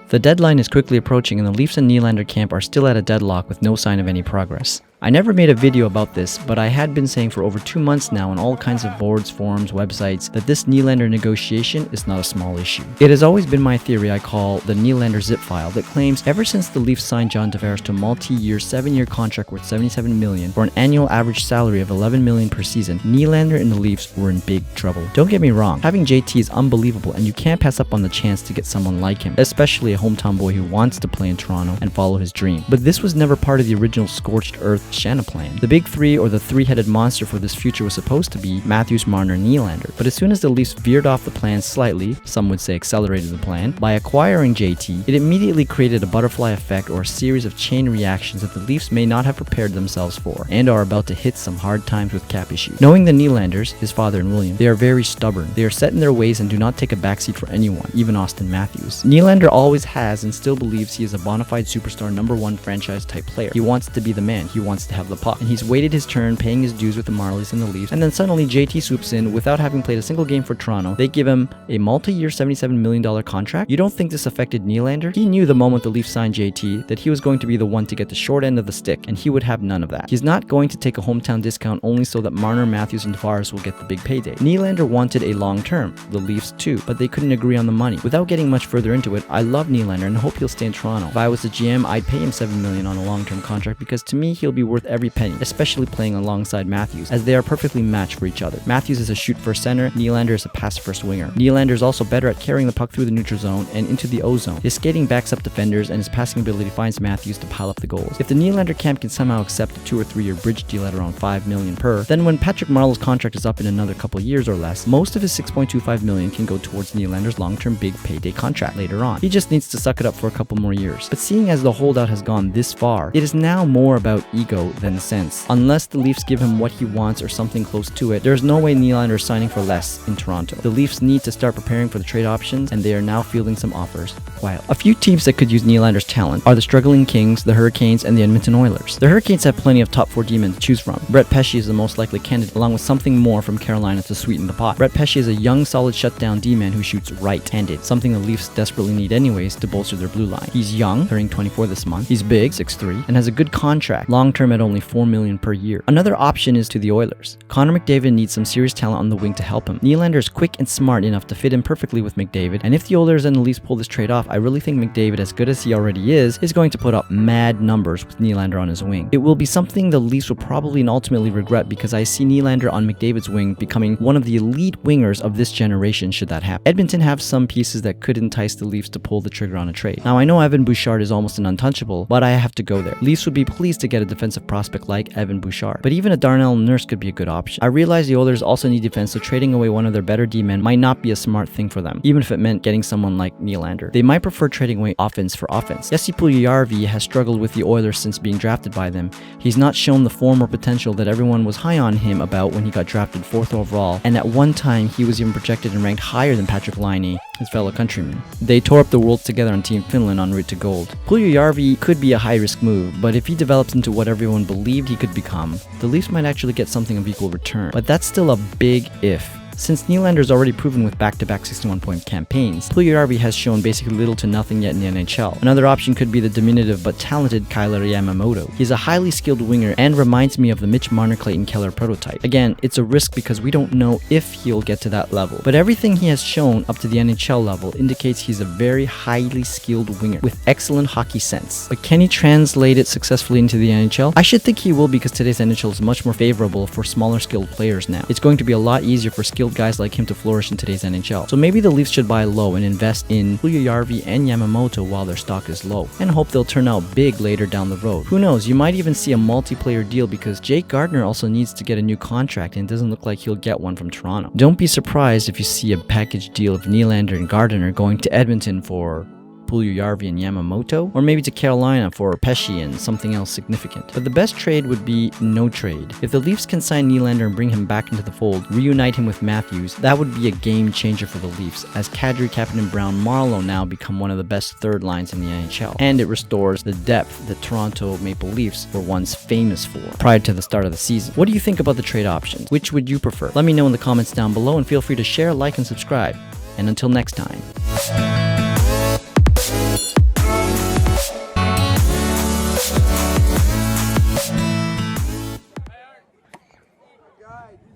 The deadline is quickly approaching and the Leafs and Nylander camp are still at a deadlock with no sign of any progress. I never made a video about this, but I had been saying for over 2 months now on all kinds of boards, forums, websites that this Nylander negotiation is not a small issue. It has always been my theory I call the Nylander zip file that claims ever since the Leafs signed John Tavares to a multi-year 7-year contract worth $77 million for an annual average salary of $11 million per season, Nylander and the Leafs were in big trouble. Don't get me wrong, having JT is unbelievable and you can't pass up on the chance to get someone like him, especially a hometown boy who wants to play in Toronto and follow his dream. But this was never part of the original scorched earth Shanna plan. The big three, or the three-headed monster for this future, was supposed to be Matthews, Marner, and Nylander. But as soon as the Leafs veered off the plan slightly, some would say accelerated the plan, by acquiring JT, it immediately created a butterfly effect or a series of chain reactions that the Leafs may not have prepared themselves for, and are about to hit some hard times with cap issues. Knowing the Nylanders, his father and William, they are very stubborn. They are set in their ways and do not take a backseat for anyone, even Austin Matthews. Nylander always has and still believes he is a bona fide superstar #1 franchise type player. He wants to be the man. He wants to have the puck. And he's waited his turn, paying his dues with the Marlies and the Leafs, and then suddenly JT swoops in without having played a single game for Toronto. They give him a multi-year $77 million contract. You don't think this affected Nylander? He knew the moment the Leafs signed JT that he was going to be the one to get the short end of the stick, and he would have none of that. He's not going to take a hometown discount only so that Marner, Matthews, and Tavares will get the big payday. Nylander wanted a long term, the Leafs too, but they couldn't agree on the money. Without getting much further into it, I love Nylander and hope he'll stay in Toronto. If I was the GM, I'd pay him $7 million on a long-term contract because to me he'll be worth every penny, especially playing alongside Matthews, as they are perfectly matched for each other. Matthews is a shoot-first center, Nylander is a pass-first winger. Nylander is also better at carrying the puck through the neutral zone and into the O zone. His skating backs up defenders and his passing ability finds Matthews to pile up the goals. If the Nylander camp can somehow accept a 2 or 3 year bridge deal at around $5 million per, then when Patrick Marleau's contract is up in another couple years or less, most of his $6.25 million can go towards Nylander's long-term big payday contract later on. He just needs to suck it up for a couple more years. But seeing as the holdout has gone this far, it is now more about ego than sense. Unless the Leafs give him what he wants or something close to it, there's no way Nylander is signing for less in Toronto. The Leafs need to start preparing for the trade options, and they are now fielding some offers quietly. A few teams that could use Nylander's talent are the struggling Kings, the Hurricanes, and the Edmonton Oilers. The Hurricanes have plenty of top 4 D-men to choose from. Brett Pesce is the most likely candidate, along with something more from Carolina to sweeten the pot. Brett Pesce is a young, solid shutdown D-man who shoots right-handed, something the Leafs desperately need anyways to bolster their blue line. He's young, turning 24 this month. He's big, 6'3", and has a good contract, long-term at only $4 million per year. Another option is to the Oilers. Connor McDavid needs some serious talent on the wing to help him. Nylander is quick and smart enough to fit in perfectly with McDavid, and if the Oilers and the Leafs pull this trade off, I really think McDavid, as good as he already is going to put up mad numbers with Nylander on his wing. It will be something the Leafs will probably and ultimately regret because I see Nylander on McDavid's wing becoming one of the elite wingers of this generation should that happen. Edmonton have some pieces that could entice the Leafs to pull the trigger on a trade. Now I know Evan Bouchard is almost an untouchable, but I have to go there. Leafs would be pleased to get a defensive prospect like Evan Bouchard, but even a Darnell Nurse could be a good option. I realize the Oilers also need defense, so trading away one of their better D-men might not be a smart thing for them, even if it meant getting someone like Nylander. They might prefer trading away offense for offense. Jesse Puljujarvi has struggled with the Oilers since being drafted by them. He's not shown the form or potential that everyone was high on him about when he got drafted 4th overall, and at one time he was even projected and ranked higher than Patrick Laine, his fellow countryman. They tore up the Worlds together on Team Finland en route to gold. Puljujarvi could be a high-risk move, but if he develops into what everyone believed he could become, the Leafs might actually get something of equal return. But that's still a big if. Since Nylander's already proven with back-to-back 61-point campaigns, Puljujarvi has shown basically little to nothing yet in the NHL. Another option could be the diminutive but talented Kailer Yamamoto. He's a highly skilled winger and reminds me of the Mitch Marner-Clayton Keller prototype. Again, it's a risk because we don't know if he'll get to that level, but everything he has shown up to the NHL level indicates he's a very highly skilled winger with excellent hockey sense. But can he translate it successfully into the NHL? I should think he will because today's NHL is much more favorable for smaller skilled players now. It's going to be a lot easier for skilled guys like him to flourish in today's NHL. So maybe the Leafs should buy low and invest in Puljujarvi and Yamamoto while their stock is low, and hope they'll turn out big later down the road. Who knows, you might even see a multiplayer deal because Jake Gardiner also needs to get a new contract and it doesn't look like he'll get one from Toronto. Don't be surprised if you see a package deal of Nylander and Gardiner going to Edmonton for Puljujarvi and Yamamoto, or maybe to Carolina for Pesce and something else significant. But the best trade would be no trade. If the Leafs can sign Nylander and bring him back into the fold, reunite him with Matthews, that would be a game changer for the Leafs, as Kadri, Kapanen, Brown, Marleau now become one of the best third lines in the NHL, and it restores the depth that Toronto Maple Leafs were once famous for prior to the start of the season. What do you think about the trade options? Which would you prefer? Let me know in the comments down below, and feel free to share, like, and subscribe. And until next time.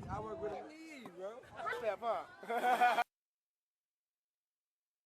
I work with a need, bro. Step up.